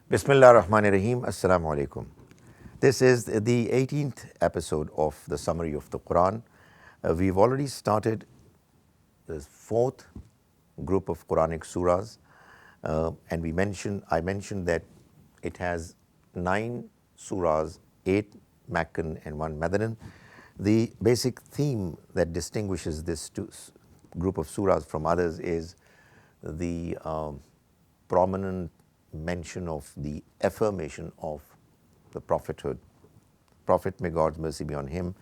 Bismillah ar-Rahman ar-Rahim. Assalamu alaikum. This is the 18th episode of the summary of the Quran. We've already started the fourth group of Quranic surahs, and I mentioned that it has 9 surahs, 8 Meccan and 1 Madanan. The basic theme that distinguishes this group of surahs from others is the prominent mention of the affirmation of the prophethood. Prophet, may God's mercy be on him,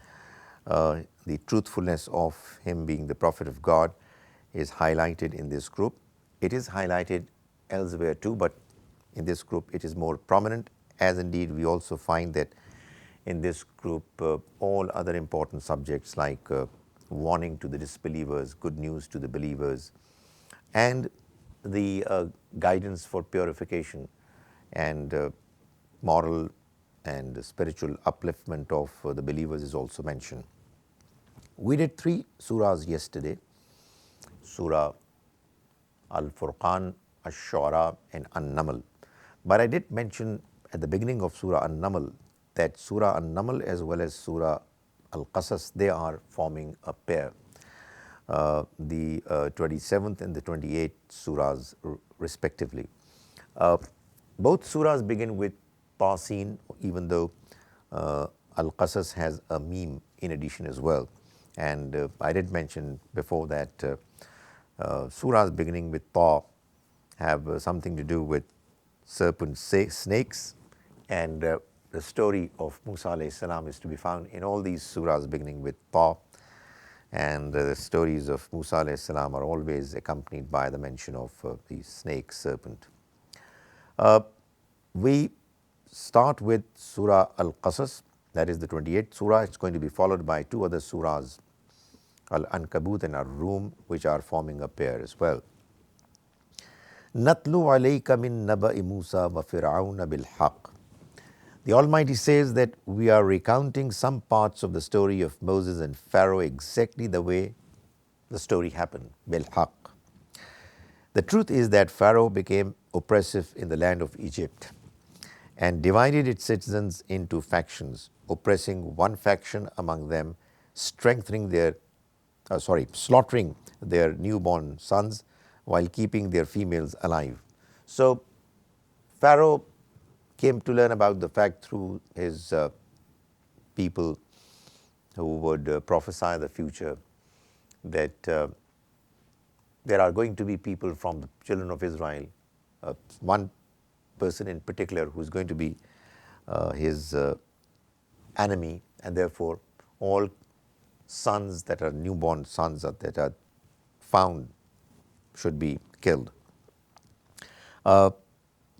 the truthfulness of him being the prophet of God is highlighted in this group. It is highlighted elsewhere too, but in this group it is more prominent, as indeed we also find that in this group all other important subjects like warning to the disbelievers, good news to the believers, and the guidance for purification and moral and spiritual upliftment of the believers is also mentioned. We did 3 surahs yesterday, Surah Al-Furqan, Ash-Shu'ara and An-Naml. But I did mention at the beginning of Surah An-Naml that Surah An-Naml as well as Surah Al-Qasas, they are forming a pair. The 27th and the 28th surahs respectively. Both surahs begin with Tasin, even though Al-Qasas has a meme in addition as well. And I did mention before that surahs beginning with Ta have something to do with serpent snakes, and the story of Musa alayhi salam is to be found in all these surahs beginning with Ta. And the stories of Musa alayhi salam are always accompanied by the mention of the snake, serpent. We start with Surah Al-Qasas, that is the 28th surah. It's going to be followed by 2 other surahs, Al-Ankabut and Ar-Rum, which are forming a pair as well. Natlu alayka min naba'i Musa wa Fir'auna bil haqq. The Almighty says that we are recounting some parts of the story of Moses and Pharaoh exactly the way the story happened, bil haqq. The truth is that Pharaoh became oppressive in the land of Egypt and divided its citizens into factions, oppressing one faction among them, slaughtering their newborn sons while keeping their females alive. So Pharaoh came to learn about the fact through his people who would prophesy the future that there are going to be people from the children of Israel, one person in particular who is going to be his enemy, and therefore all sons that are newborn sons that are found should be killed.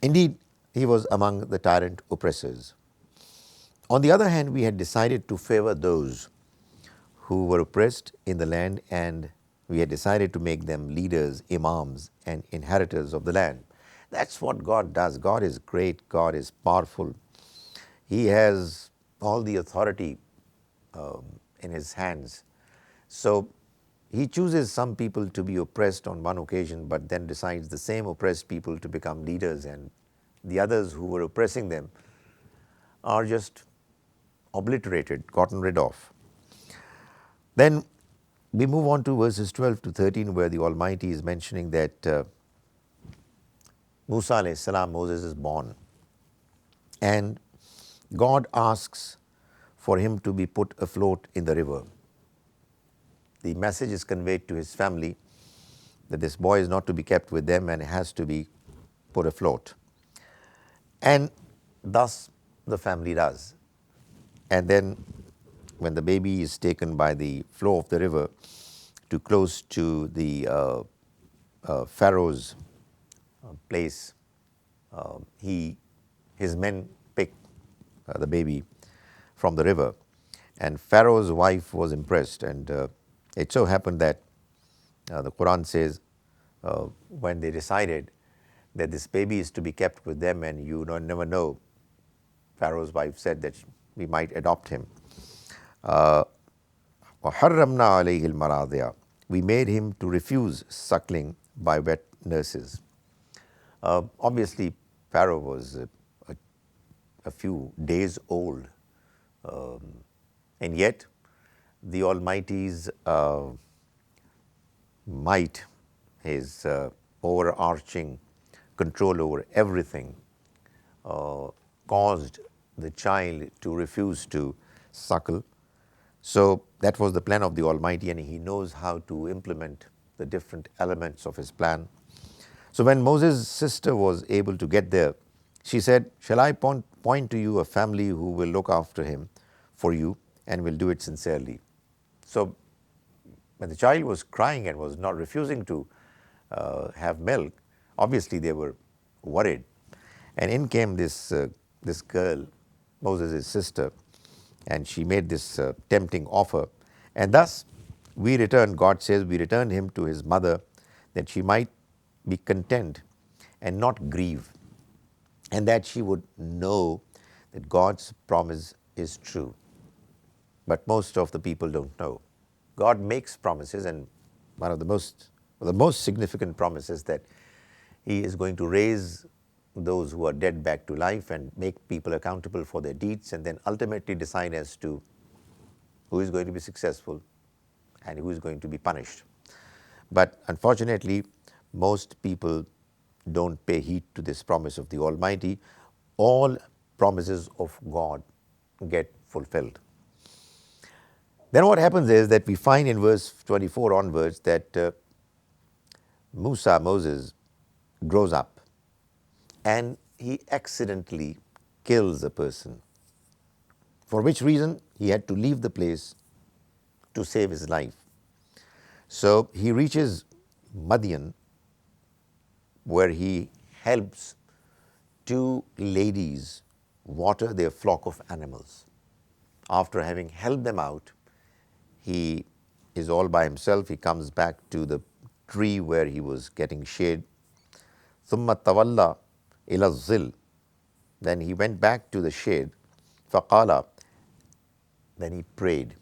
Indeed, he was among the tyrant oppressors. On the other hand, we had decided to favor those who were oppressed in the land, and we had decided to make them leaders, imams, and inheritors of the land. That's what God does. God is great. God is powerful. He has all the authority in his hands. So he chooses some people to be oppressed on one occasion, but then decides the same oppressed people to become leaders, and the others who were oppressing them are just obliterated, gotten rid of. Then we move on to verses 12 to 13, where the Almighty is mentioning that Musa alayhi salam, Moses, is born, and God asks for him to be put afloat in the river. The message is conveyed to his family that this boy is not to be kept with them and has to be put afloat. And thus the family does. And then when the baby is taken by the flow of the river to close to the Pharaoh's place, his men pick the baby from the river, and Pharaoh's wife was impressed, and it so happened that the Quran says when they decided that this baby is to be kept with them, and you never know, Pharaoh's wife said that we might adopt him. وَحَرَّمْنَا عَلَيْهِ الْمَرَاضِعَ. We made him to refuse suckling by wet nurses. Obviously, sparrow was a few days old. And yet, the Almighty's might, His overarching control over everything, caused the child to refuse to suckle. So that was the plan of the Almighty, and He knows how to implement the different elements of His plan. So when Moses' sister was able to get there, she said, "Shall I point to you a family who will look after him for you and will do it sincerely?" So when the child was crying and was not refusing to have milk, obviously they were worried. And in came this girl, Moses' sister, and she made this tempting offer. And thus we returned, God says, we returned him to his mother that she might be content and not grieve, and that she would know that God's promise is true. But most of the people don't know. God makes promises, and one of the most significant promises that He is going to raise those who are dead back to life and make people accountable for their deeds, and then ultimately decide as to who is going to be successful and who is going to be punished. But unfortunately, most people don't pay heed to this promise of the Almighty. All promises of God get fulfilled. Then what happens is that we find in verse 24 onwards that Moses, grows up and he accidentally kills a person, for which reason he had to leave the place to save his life. So he reaches Madian, where he helps two ladies water their flock of animals. After having helped them out, he is all by himself. He comes back to the tree where he was getting shade. ثُمَّ تَوَلَّى إِلَى الظِّلِّ. Then he went back to the shade. فَقَالَ. Then he prayed.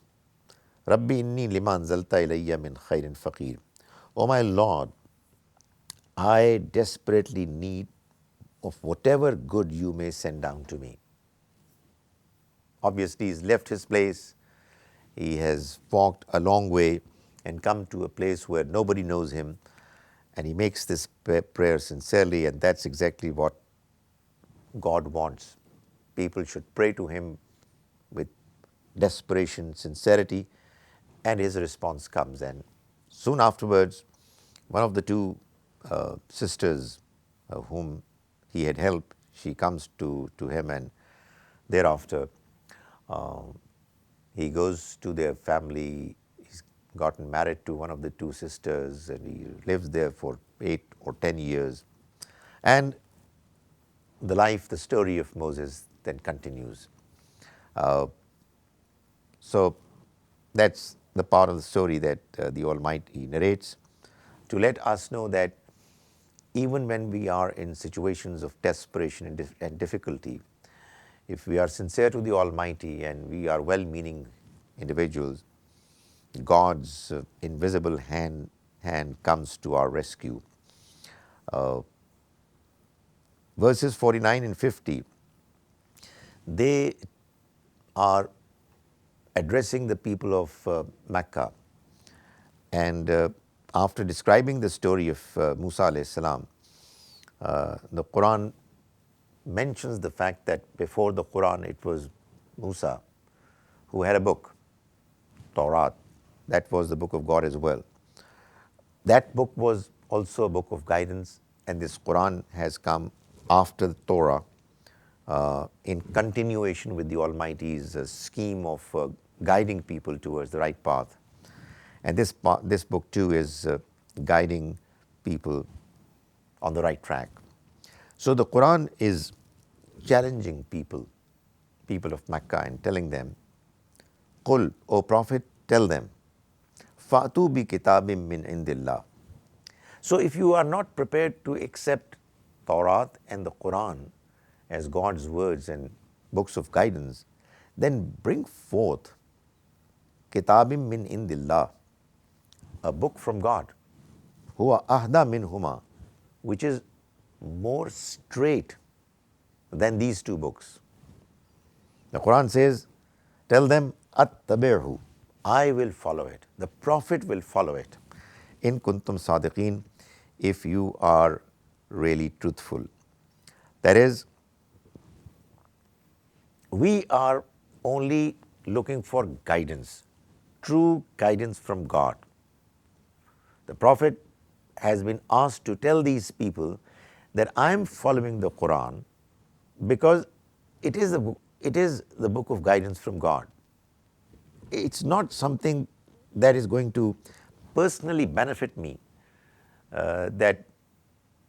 رَبِّ إِنِّي لِمَا أَنزَلْتَ إِلَيَّ مِنْ خَيْرٍ فَقِيرٌ. O my Lord, I desperately need of whatever good you may send down to me. Obviously, he's left his place. He has walked a long way and come to a place where nobody knows him. And he makes this prayer sincerely, and that's exactly what God wants. People should pray to him with desperation, sincerity, and his response comes. And soon afterwards, one of the two sisters whom he had helped, she comes to him, and thereafter he goes to their family. He's gotten married to one of the two sisters, and he lives there for 8 or 10 years. And the story of Moses then continues. So that's the part of the story that the Almighty narrates to let us know that even when we are in situations of desperation and difficulty, if we are sincere to the Almighty and we are well-meaning individuals, God's invisible hand comes to our rescue. Verses 49 and 50, they are addressing the people of Mecca. And after describing the story of Musa alayhi salam, the Quran mentions the fact that before the Quran it was Musa who had a book, Torah. That was the book of God as well. That book was also a book of guidance, and this Quran has come after the Torah in continuation with the Almighty's scheme of guiding people towards the right path. And this book too is guiding people on the right track. So the Quran is challenging people of Mecca, and telling them, Qul, O Prophet, tell them, Fa'tu bi kitabim min indillah. So if you are not prepared to accept Torah and the Quran as God's words and books of guidance, then bring forth kitabim min indillah, a book from God, huwa ahda min huma, which is more straight than these two books. The Quran says, tell them, attabi'hu, I will follow it. The Prophet will follow it. In kuntum sadiqeen, if you are really truthful. That is, we are only looking for guidance, true guidance from God. The Prophet has been asked to tell these people that I am following the Quran because it is the book of guidance from God. It's not something that is going to personally benefit me, that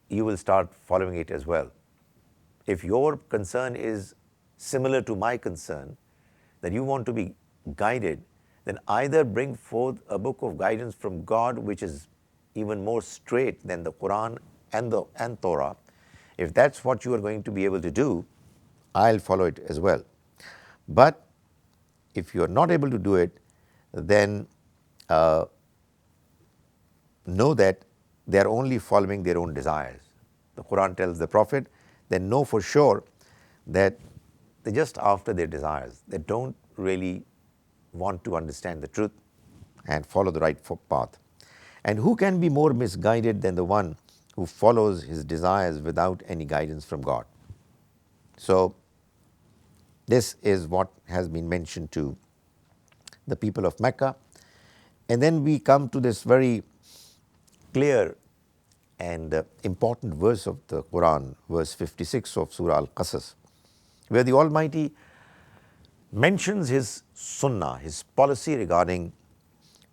you will start following it as well. If your concern is similar to my concern, that you want to be guided, then either bring forth a book of guidance from God which is even more straight than the Quran and Torah. If that's what you are going to be able to do, I'll follow it as well. But if you are not able to do it, then know that they are only following their own desires. The Quran tells the Prophet, then know for sure that they're just after their desires. They don't really want to understand the truth and follow the right path. And who can be more misguided than the one who follows his desires without any guidance from God? So, this is what has been mentioned to the people of Mecca. And then we come to this very clear and important verse of the Quran, verse 56 of Surah Al-Qasas, where the Almighty mentions His sunnah, His policy regarding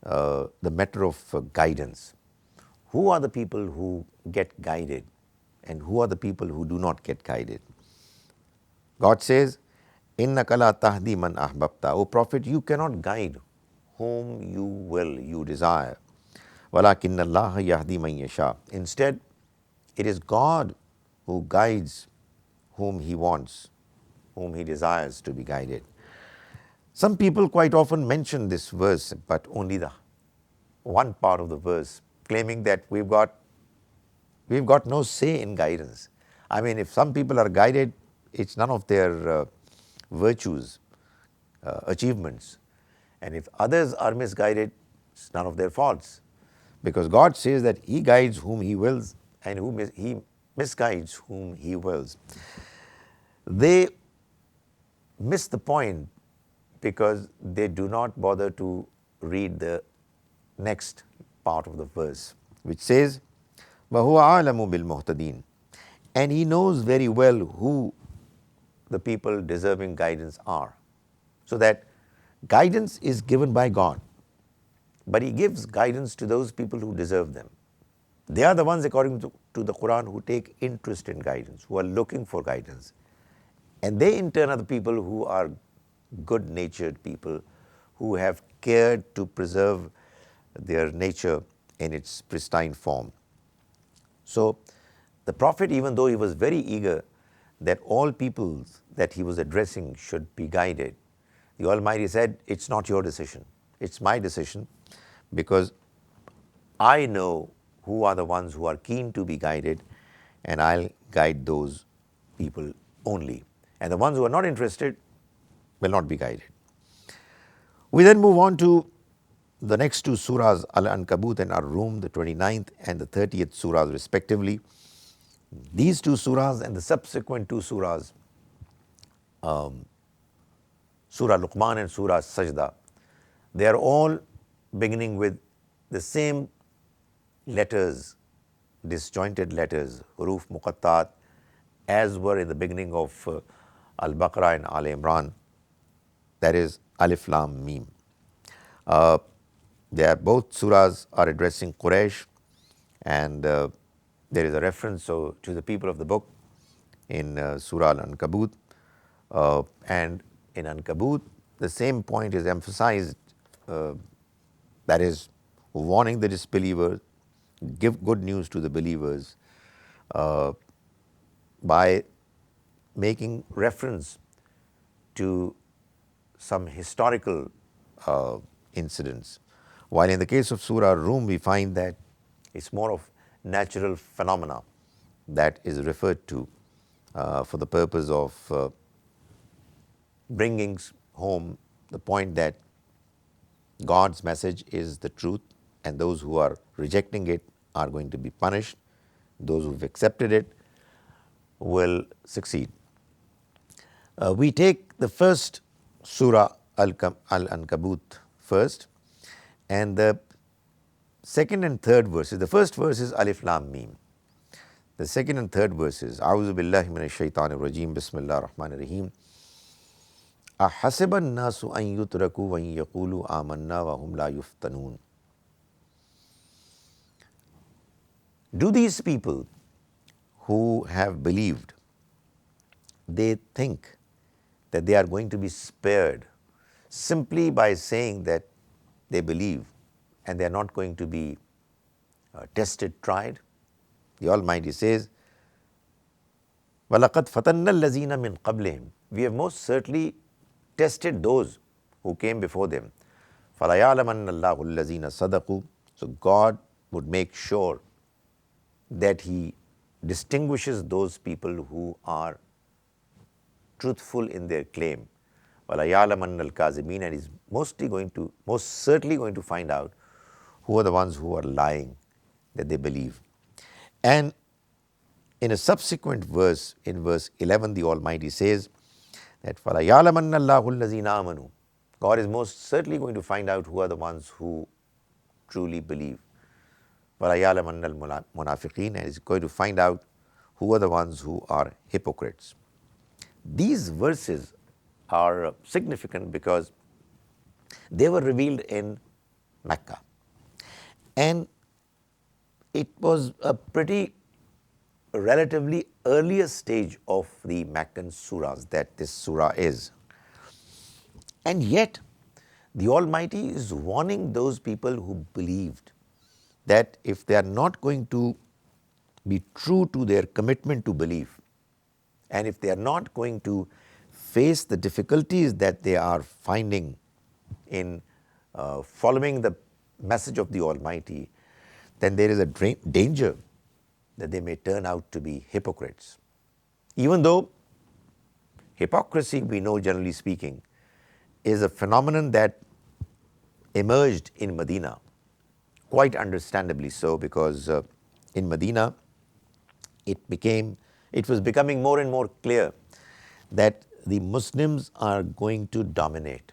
the matter of guidance. Who are the people who get guided and who are the people who do not get guided? God says, innaka la tahdi man ahbabta. O Prophet, you cannot guide whom you will, you desire. Walakinna Allah yahdi man yasha. Instead, it is God who guides whom He wants, whom He desires to be guided. Some people quite often mention this verse, but only the one part of the verse, claiming that we've got no say in guidance. I mean, if some people are guided, it's none of their virtues, achievements. And if others are misguided, it's none of their faults. Because God says that He guides whom He wills and He misguides whom He wills. They miss the point because they do not bother to read the next part of the verse, which says, وَهُوَ عَالَمُ بِالْمُهْتَدِينَ. And He knows very well who the people deserving guidance are. So that guidance is given by God, but He gives guidance to those people who deserve them. They are the ones, according to the Quran, who take interest in guidance, who are looking for guidance. And they in turn are the people who are good-natured people, who have cared to preserve their nature in its pristine form. So the Prophet, even though he was very eager that all peoples that he was addressing should be guided, the Almighty said, it's not your decision, it's my decision, because I know who are the ones who are keen to be guided, and I'll guide those people only. And the ones who are not interested will not be guided. We then move on to the next two surahs, Al-Ankabut and Ar-Rum, the 29th and the 30th surahs respectively. These two surahs and the subsequent two surahs, Surah Luqman and Surah Sajda, they are all beginning with the same letters, disjointed letters, huruf muqattat, as were in the beginning of Al-Baqarah and Al-Imran, that is Alif Lam Mim. They are both surahs are addressing Quraysh, and there is a reference to the people of the book in Surah Al-Ankabut, and in Ankabut the same point is emphasized, that is warning the disbelievers, give good news to the believers by making reference to some historical incidents. While in the case of Surah Rum, we find that it's more of natural phenomena that is referred to. for the purpose of bringing home the point that God's message is the truth, and those who are rejecting it are going to be punished. Those who've accepted it will succeed. We take the first Surah Al-Ankabut first, and the second and third verses. The first verse is Alif Lam Mim. The second and third verses, A'udhu billahi minash shaitanir rajim, Bismillahir Rahmanir Rahim. Ahasiban nasu an yutraku wa yaqulu amanna wa hum la yuftanun. Do these people who have believed, they think that they are going to be spared simply by saying that they believe and they are not going to be tested, tried? The Almighty says, وَلَقَدْ فَتَنَّا الَّذِينَ مِنْ قَبْلِهِمْ. We have most certainly tested those who came before them. فَلَيَعْلَمَنَّ اللَّهُ الَّذِينَ صَدَقُوا. So God would make sure that He distinguishes those people who are truthful in their claim. وَلَيَعْلَمَنَّ الْكَاذِبِينَ. And He's most certainly going to find out who are the ones who are lying, that they believe. And in a subsequent verse, in verse 11, the Almighty says that فَلَيَعْلَمَنَّ اللَّهُ الَّذِينَ آمَنُوا. God is most certainly going to find out who are the ones who truly believe. وَلَيَعْلَمَنَّ الْمُنَافِقِينَ. And is going to find out who are the ones who are hypocrites. These verses are significant because they were revealed in Mecca. And it was a pretty relatively earlier stage of the Meccan surahs that this surah is. And yet, the Almighty is warning those people who believed that if they are not going to be true to their commitment to belief, and if they are not going to face the difficulties that they are finding in following the message of the Almighty, then there is a danger that they may turn out to be hypocrites. Even though hypocrisy, we know generally speaking, is a phenomenon that emerged in Medina, quite understandably so, because in Medina it was becoming more and more clear that the Muslims are going to dominate.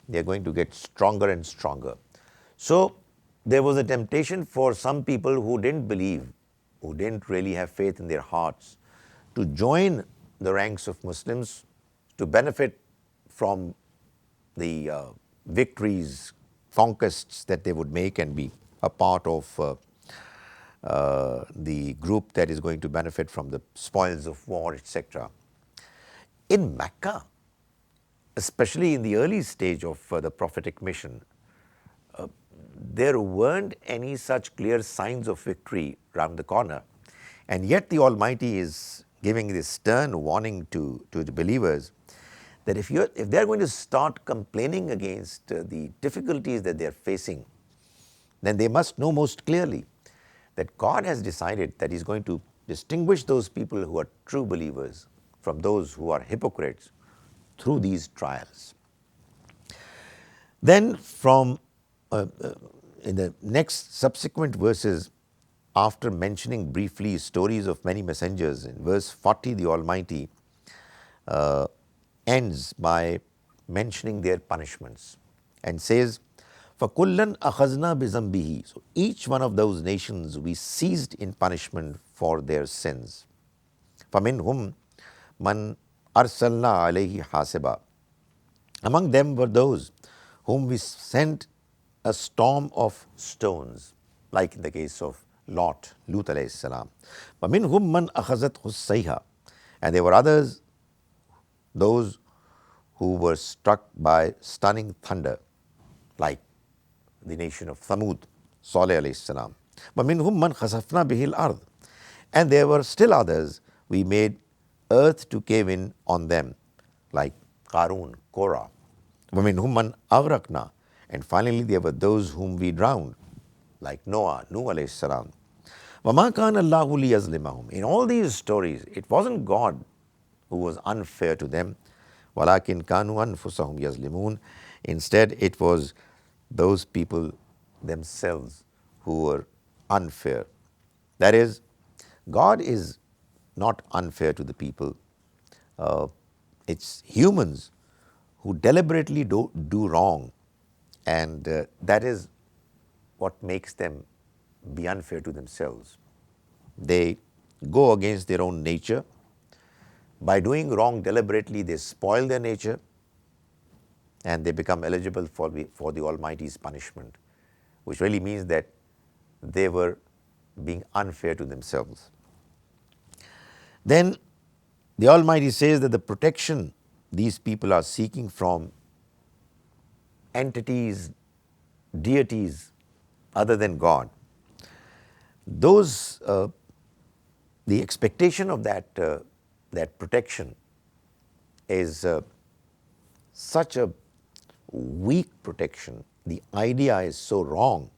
They are going to get stronger and stronger. So there was a temptation for some people who didn't believe, who didn't really have faith in their hearts, to join the ranks of Muslims to benefit from the victories, conquests that they would make and be a part of the group that is going to benefit from the spoils of war, etc. In Mecca, especially in the early stage of the prophetic mission, there weren't any such clear signs of victory around the corner. And yet the Almighty is giving this stern warning to the believers that if they're going to start complaining against the difficulties that they're facing, then they must know most clearly that God has decided that He's going to distinguish those people who are true believers from those who are hypocrites through these trials. Then from in the next subsequent verses, after mentioning briefly stories of many messengers, in verse 40 the Almighty ends by mentioning their punishments and says, فَكُلًّا أَخَذْنَا بِذَنْبِهِ. So each one of those nations we seized in punishment for their sins. فَمِنْهُمْ مَنْ أَرْسَلْنَا عَلَيْهِ حَاسِبًا. Among them were those whom we sent a storm of stones, like in the case of Lut alayhi salam. وَمِنْهُمْ مَنْ أَخَذَتْهُ الصَّيْحَةُ. And there were others, those who were struck by stunning thunder, like the nation of Thamud, Saleh alayhi salam. وَمِنْهُمْ مَنْ خَسَفْنَا بِهِ الْأَرْضِ. And there were still others we made earth to cave in on them, like Qarun, Korah. وَمِنْهُمْ مَنْ أَغْرَقْنَا. And finally there were those whom we drowned, like Noah, Nuh alayhi salam. وَمَا كَانَ اللَّهُ لِيَظْلِمَهُم. In all these stories, it wasn't God who was unfair to them. وَلَكِنْ كَانُوا أَنفُسَهُمْ يَظْلِمُونَ. Instead, it was those people themselves who were unfair. That is, God is not unfair to the people. It's humans who deliberately do wrong, and that is what makes them be unfair to themselves. They go against their own nature. By doing wrong deliberately, they spoil their nature and they become eligible for the Almighty's punishment, which really means that they were being unfair to themselves. Then the Almighty says that the protection these people are seeking from entities, deities other than God, those the expectation of that protection is such a weak protection. The idea is so wrong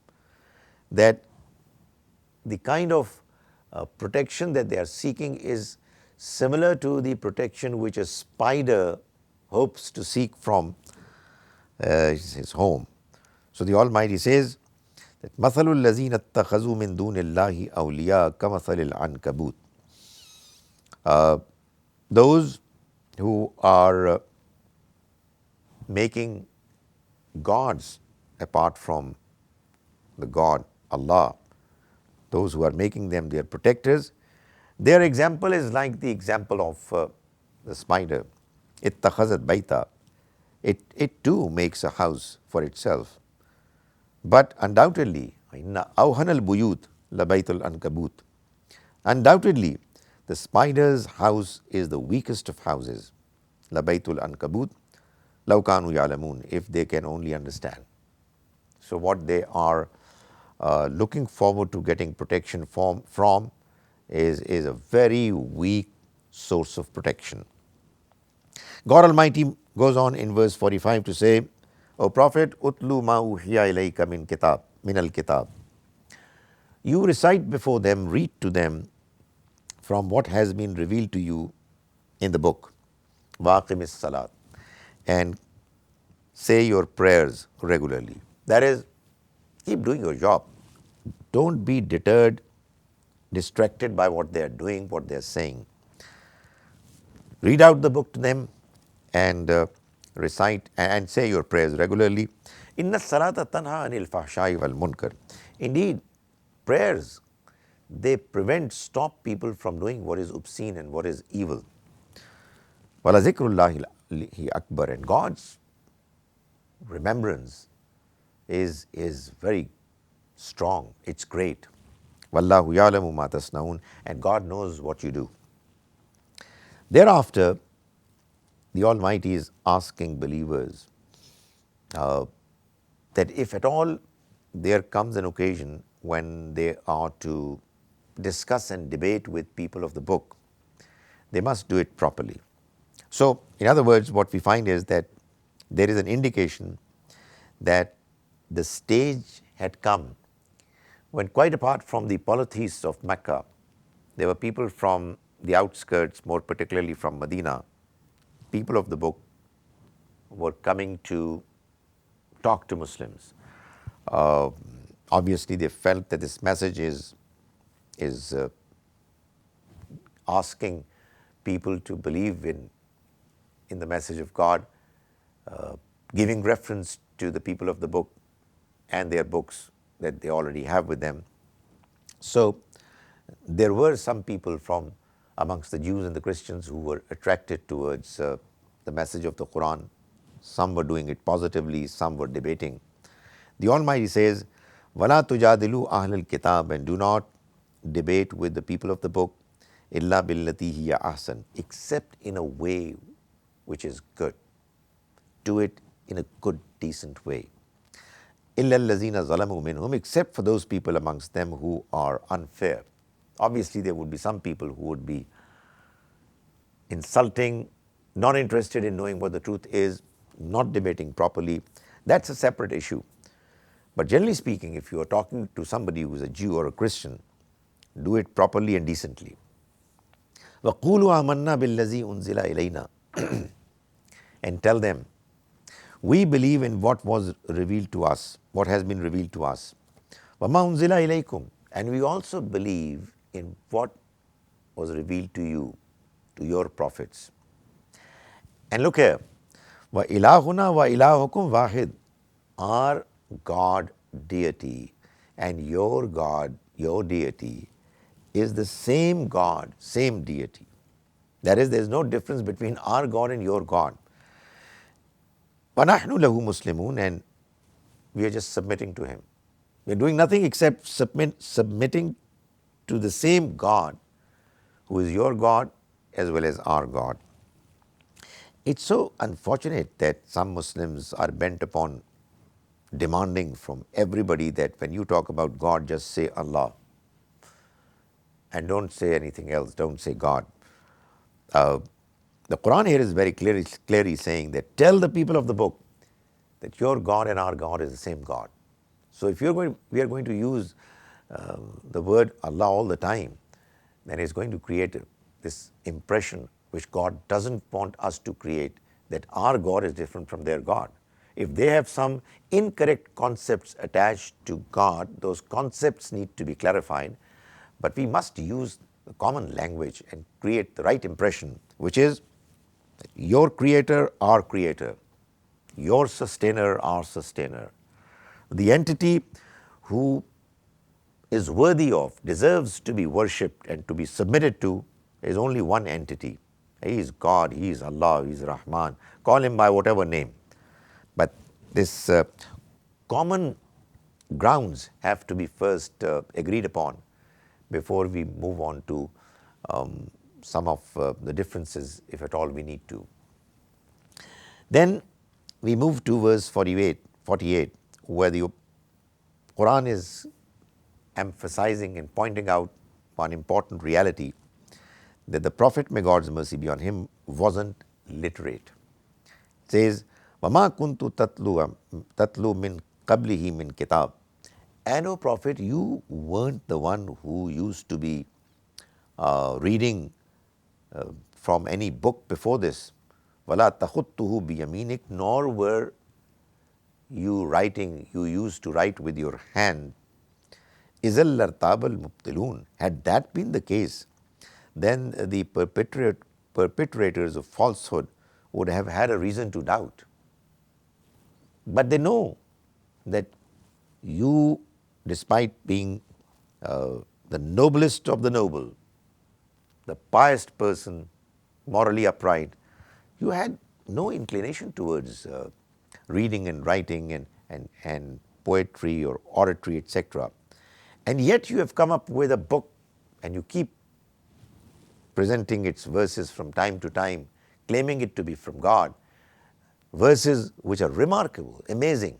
that the kind of protection that they are seeking is similar to the protection which a spider hopes to seek from his home. So the Almighty says that مَثَلُ الَّذِينَ اتَّخَذُوا مِن دُونِ اللَّهِ أَوْلِيَاءَ كَمَثَلِ الْعَنكَبُوتِ. Those who are making gods apart from the God, Allah, those who are making them their protectors, their example is like the example of the spider. اتَّخَذَتْ بَيْتًا. It too makes a house for itself. But undoubtedly, إِنَّ أَوْهَنَ الْبُيُوتِ لَبَيْتُ الْعَنْكَبُوتِ. Undoubtedly, the spider's house is the weakest of houses. لَبَيْتُ الْعَنْكَبُوتِ لَوْ كَانُوا يَعْلَمُونَ. If they can only understand. So what they are looking forward to getting protection from is a very weak source of protection. God Almighty goes on in verse 45 to say, O Prophet, utlu ma uhiya ilayka min al-kitab. You recite before them, read to them from what has been revealed to you in the book. Waqimis salat. And say your prayers regularly. That is, keep doing your job. Don't be deterred, distracted by what they are doing, what they are saying. Read out the book to them and recite and say your prayers regularly. Inna salata tanha anil fahshai wal munkar. Indeed, prayers, they stop people from doing what is obscene and what is evil. Wala zikrullahi akbar. And God's remembrance is very strong. It's great. Wallahu ya'lamu ma tasnaun. And God knows what you do. Thereafter, the Almighty is asking believers that if at all there comes an occasion when they are to discuss and debate with people of the book, they must do it properly. So, in other words, what we find is that there is an indication that the stage had come when, quite apart from the polytheists of Mecca, there were people from the outskirts, more particularly from Medina, people of the book were coming to talk to Muslims. Obviously, they felt that this message is asking people to believe in the message of God, giving reference to the people of the book and their books that they already have with them. So there were some people from amongst the Jews and the Christians who were attracted towards the message of the Quran. Some were doing it positively, some were debating. The Almighty says, وَلَا تُجَادِلُوا أَهْلَ الْكِتَابِ. And do not debate with the people of the book, إِلَّا بِالَّتِي هِيَ أَحْسَنُ. Except in a way which is good. Do it in a good, decent way. إِلَّا الَّذِينَ ظَلَمُوا مِنْهُمْ. Except for those people amongst them who are unfair. Obviously, there would be some people who would be insulting, not interested in knowing what the truth is, not debating properly. That's a separate issue. But generally speaking, if you are talking to somebody who is a Jew or a Christian Do it properly and decently. وَقُولُوا آمَنَّا بِالَّذِي أُنزِلَ إِلَيْنَا and tell them, we believe in what was revealed to us, what has been revealed to us. وَمَا أُنزِلَ إِلَيْكُمْ and we also believe in what was revealed to you, to your prophets. And look here, وَإِلَهُنَا وَإِلَهُكُمْ وَاحِدٌ, our God, deity, and your God, your deity, is the same God, same deity. That is, there is no difference between our God and your God. وَنَحْنُ لَهُ مُسْلِمُونَ and we are just submitting to Him. We are doing nothing except submitting to the same God who is your God as well as our God. It's so unfortunate that some Muslims are bent upon demanding from everybody that when you talk about God, just say Allah and don't say anything else, don't say God. The Quran here is very clearly saying that tell the people of the book that your God and our God is the same God. So if we are going to use the word Allah all the time, then it's going to create this impression which God doesn't want us to create, that our God is different from their God. If they have some incorrect concepts attached to God, those concepts need to be clarified. But we must use the common language and create the right impression, which is your creator, our creator, your sustainer, our sustainer. The entity who is worthy of, deserves to be worshipped and to be submitted to is only one entity. He is God, He is Allah, He is Rahman. Call Him by whatever name. But this common grounds have to be first agreed upon before we move on to some of the differences, if at all we need to. Then we move to verse 48, where the Quran is emphasizing and pointing out one important reality, that the Prophet, may God's mercy be on him, wasn't literate. It says, وَمَا كُنْتُ تَتْلُو مِنْ قَبْلِهِ مِنْ كِتَابٍ. And O Prophet, you weren't the one who used to be reading from any book before this. وَلَا تَخُطُّهُ بِيَمِينِكَ, nor were you writing, you used to write with your hand. إِذَا لَارْتَابَ الْمُبْطِلُونَ. Had that been the case, then the perpetrators of falsehood would have had a reason to doubt. But they know that you, despite being the noblest of the noble, the pious person, morally upright, you had no inclination towards reading and writing and poetry or oratory, etc. And yet you have come up with a book and you keep presenting its verses from time to time, claiming it to be from God, verses which are remarkable, amazing.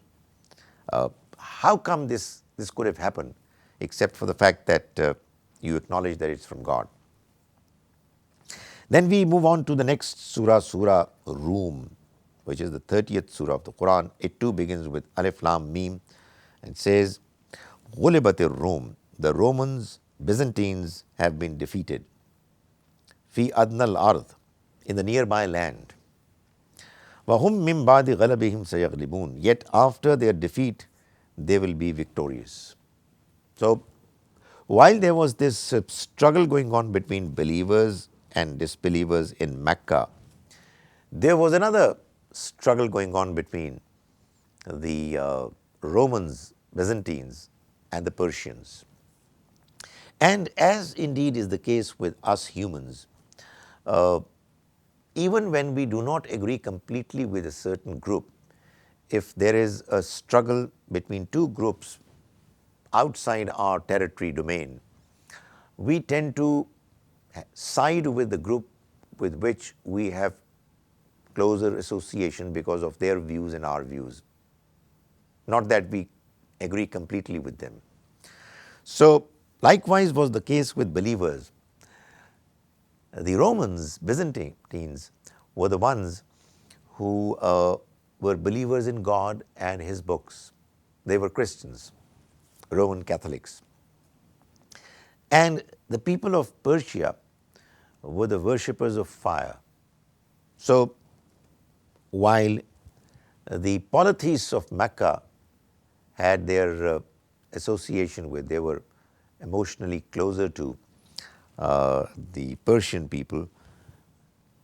How come this could have happened, except for the fact that you acknowledge that it's from God? Then we move on to the next surah, Surah Rum, which is the 30th surah of the Quran. It too begins with Alif Lam Mim and says, غُلِبَتِ الرُّوم. The Romans, Byzantines have been defeated. في أدنى الأرض, in the nearby land. وَهُمْ مِنْ بَعْدِ غَلَبِهِمْ سَيَغْلِبُونَ. Yet after their defeat, they will be victorious. So, while there was this struggle going on between believers and disbelievers in Mecca, there was another struggle going on between the Romans, Byzantines, and the Persians. And as indeed is the case with us humans, even when we do not agree completely with a certain group, if there is a struggle between two groups outside our territory domain, we tend to side with the group with which we have closer association because of their views and our views. Not that we agree completely with them. So, likewise was the case with believers. The Romans, Byzantines, were the ones who were believers in God and His books. They were Christians, Roman Catholics. And the people of Persia were the worshippers of fire. So while the polytheists of Mecca had their association with, they were emotionally closer to the Persian people,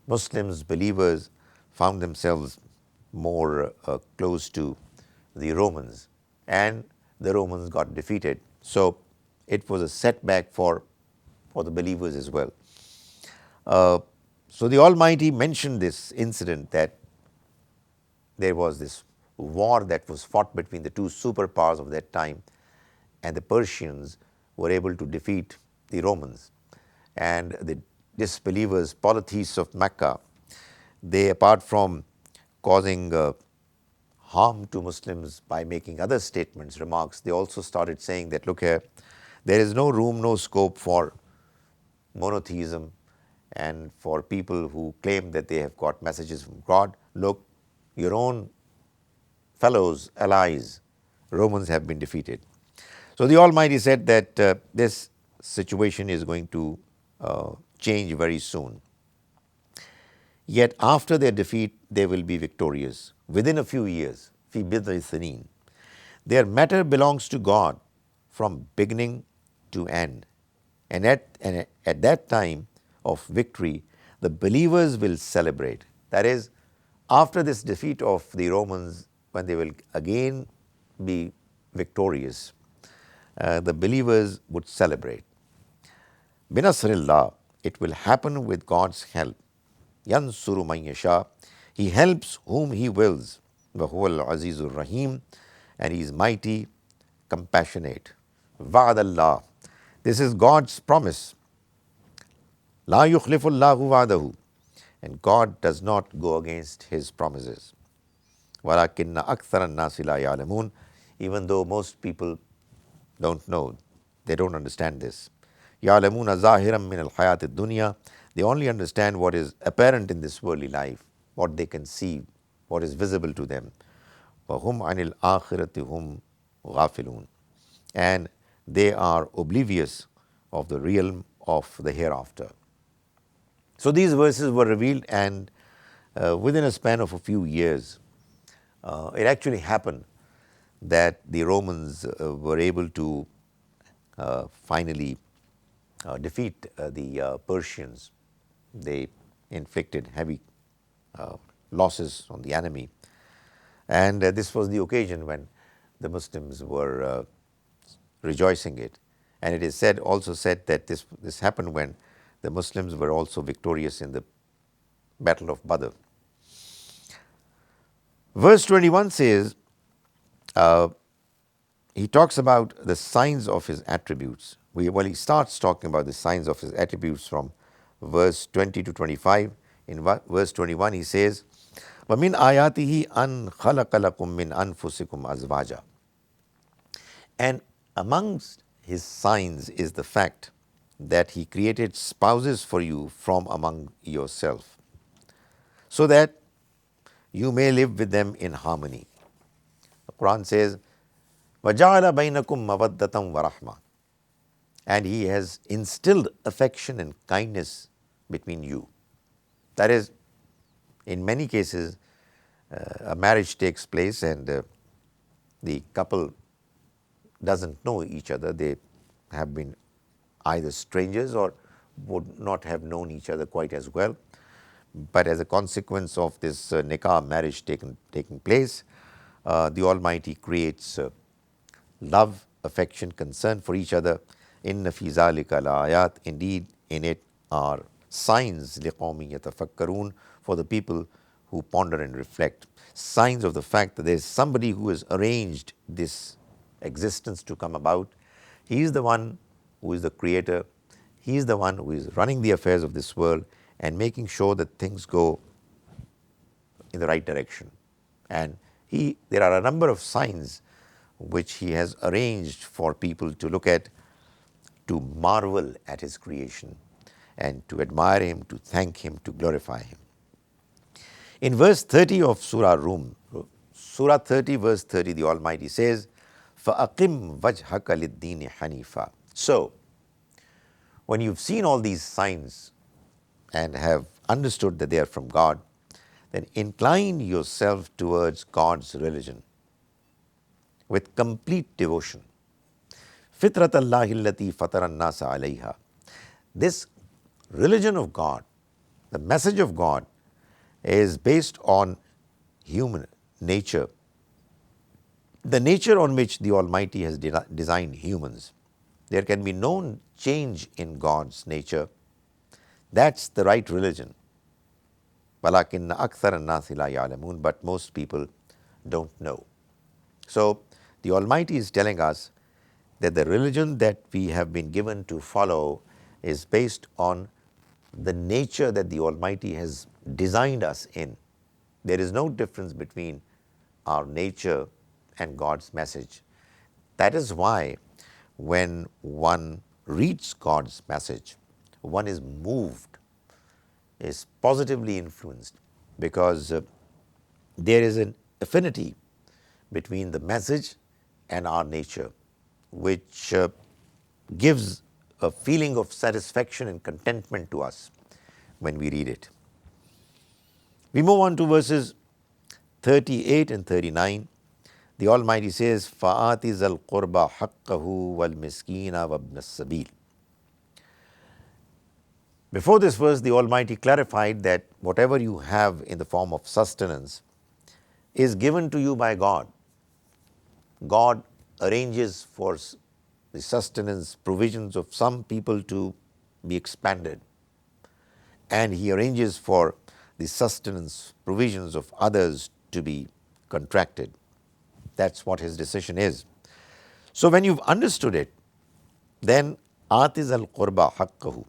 Muslims, believers found themselves more close to the Romans, and the Romans got defeated. So it was a setback for the believers as well. So the Almighty mentioned this incident, that there was this war that was fought between the two superpowers of that time, and the Persians were able to defeat the Romans. And the disbelievers, polytheists of Mecca, they, apart from causing harm to Muslims by making other statements, remarks, they also started saying that, look here, there is no room, no scope for monotheism and for people who claim that they have got messages from God. Look, your own fellows, allies, Romans have been defeated. So the Almighty said that this situation is going to change very soon. Yet after their defeat, they will be victorious within a few years. Fi bid'i sinin. Their matter belongs to God from beginning to end. And at that time of victory, the believers will celebrate. That is, after this defeat of the Romans, when they will again be victorious, the believers would celebrate. Binasrillah, it will happen with God's help. Yansuru man yasha, He helps whom He wills. Wa huwal azizur rahim, and He is mighty, compassionate. Wa'adallah, this is God's promise. La yukhlifullahu wa'adahu, and God does not go against His promises. Walakinna aktharan nasi la ya'lamun, even though most people don't know, they don't understand this. Ya'lamuna zahiran min al-hayat ad-dunya, they only understand what is apparent in this worldly life, what they can see, what is visible to them. Wa hum anil akhirati hum ghafilun, and they are oblivious of the realm of the hereafter. So these verses were revealed, and within a span of a few years, it actually happened that the Romans were able to finally defeat the Persians. They inflicted heavy losses on the enemy, and this was the occasion when the Muslims were rejoicing it. And it is said, also said, that this happened when the Muslims were also victorious in the Battle of Badr. Verse 21 says, he talks about the signs of his attributes. He starts talking about the signs of his attributes from verse 20 to 25. In verse 21 he says, وَمِنْ آيَاتِهِ أَنْ خَلَقَ لَكُم مِّنْ أَنفُسِكُمْ أَزْوَاجًا. And amongst his signs is the fact that he created spouses for you from among yourself, so that you may live with them in harmony. The Quran says, وَجَعَلَ بَيْنَكُمْ مَوَدَّةً وَرَحْمَةً, and he has instilled affection and kindness between you. That is, in many cases, a marriage takes place and the couple doesn't know each other. They have been either strangers or would not have known each other quite as well. But as a consequence of this nikah, marriage taking place, the Almighty creates love, affection, concern for each other. Inna fi zalika la-ayat, indeed in it are signs liqawmin yatafakkarun, for the people who ponder and reflect. Signs of the fact that there is somebody who has arranged this existence to come about. He is the one who is the creator. He is the one who is running the affairs of this world and making sure that things go in the right direction. And there are a number of signs which he has arranged for people to look at, to marvel at his creation, and to admire him, to thank him, to glorify him. In verse 30 of Surah Rum, Surah 30 verse 30, the Almighty says, فَأَقِمْ وَجْهَكَ لِلدِّينِ حَنِيفًا. So, When you've seen all these signs and have understood that they are from God, then incline yourself towards God's religion with complete devotion. Fitrat Allahi allati fatara nasa alayha. This religion of God, the message of God, is based on human nature, the nature on which the Almighty has designed humans. There can be no change in God's nature. That's the right religion. وَلَكِنَّ أَكْثَرَ النَّاسِ لَا يَعْلَمُونَ. But most people don't know. So the Almighty is telling us that the religion that we have been given to follow is based on the nature that the Almighty has designed us in. There is no difference between our nature and God's message. That is why when one reads God's message, one is moved, is positively influenced, because there is an affinity between the message and our nature, which gives a feeling of satisfaction and contentment to us when we read it. We move on to verses 38 and 39. The Almighty says, فَآتِ ذَا الْقُرْبَى حَقَّهُ وَالْمِسْكِينَ وَابْنَ السَّبِيلِ. Before this verse, the Almighty clarified that whatever you have in the form of sustenance is given to you by God. God arranges for the sustenance provisions of some people to be expanded, and He arranges for the sustenance provisions of others to be contracted. That's what His decision is. So when you've understood it, then atiz al qurba haqqahu,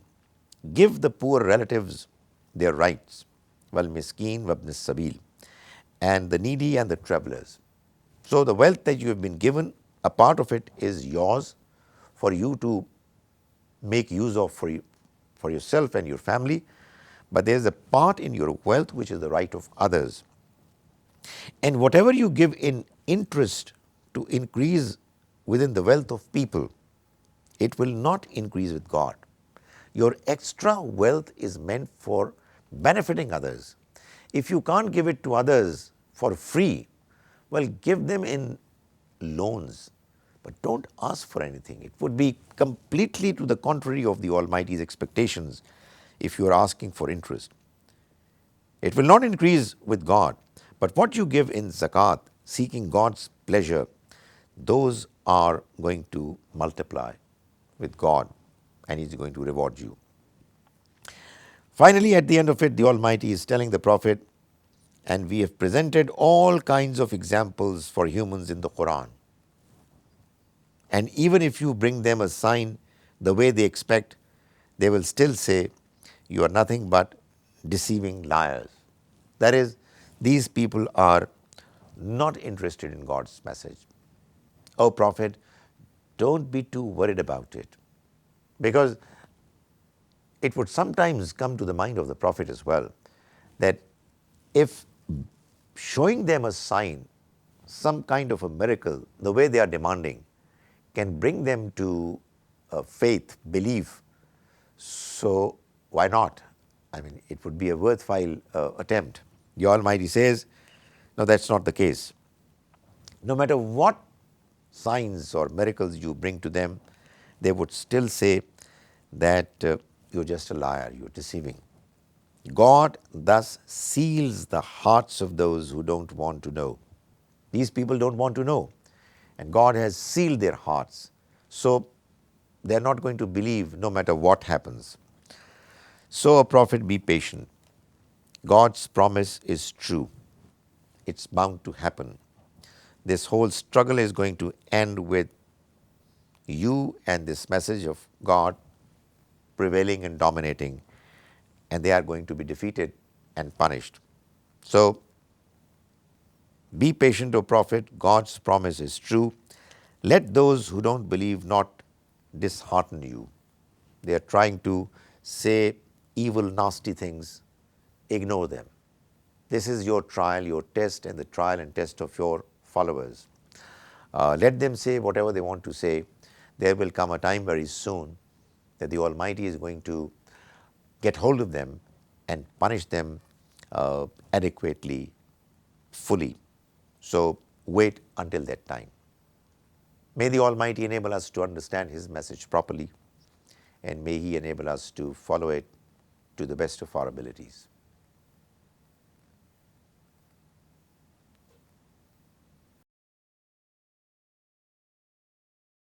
give the poor relatives their rights, wal miskin wabn sabil, and the needy and the travelers. So the wealth that you have been given, a part of it is yours for you to make use of for yourself and your family, but there is a part in your wealth which is the right of others. And whatever you give in interest to increase within the wealth of people, it will not increase with God. Your extra wealth is meant for benefiting others. If you can't give it to others for free, well, give them in loans, but don't ask for anything. It would be completely to the contrary of the Almighty's expectations if you are asking for interest. It will not increase with God, but what you give in zakat, seeking God's pleasure, those are going to multiply with God, and He's going to reward you. Finally, at the end of it, the Almighty is telling the Prophet, and we have presented all kinds of examples for humans in the Quran. And even if you bring them a sign the way they expect, they will still say, you are nothing but deceiving liars. That is, these people are not interested in God's message. Oh Prophet, don't be too worried about it, because it would sometimes come to the mind of the Prophet as well that if showing them a sign, some kind of a miracle, the way they are demanding, can bring them to faith, belief, so why not? I mean, it would be a worthwhile attempt. The Almighty says, no, that's not the case. No matter what signs or miracles you bring to them, they would still say that you're just a liar, you're deceiving. God thus seals the hearts of those who don't want to know. These people don't want to know, and God has sealed their hearts. So they're not going to believe no matter what happens. So, a prophet, be patient. God's promise is true. It's bound to happen. This whole struggle is going to end with you and this message of God prevailing and dominating, and they are going to be defeated and punished. So, be patient, O Prophet. God's promise is true. Let those who don't believe not dishearten you. They are trying to say evil, nasty things. Ignore them. This is your trial, your test, and the trial and test of your followers. Let them say whatever they want to say. There will come a time very soon that the Almighty is going to get hold of them and punish them adequately, fully. So wait until that time. May the Almighty enable us to understand His message properly, and may He enable us to follow it to the best of our abilities.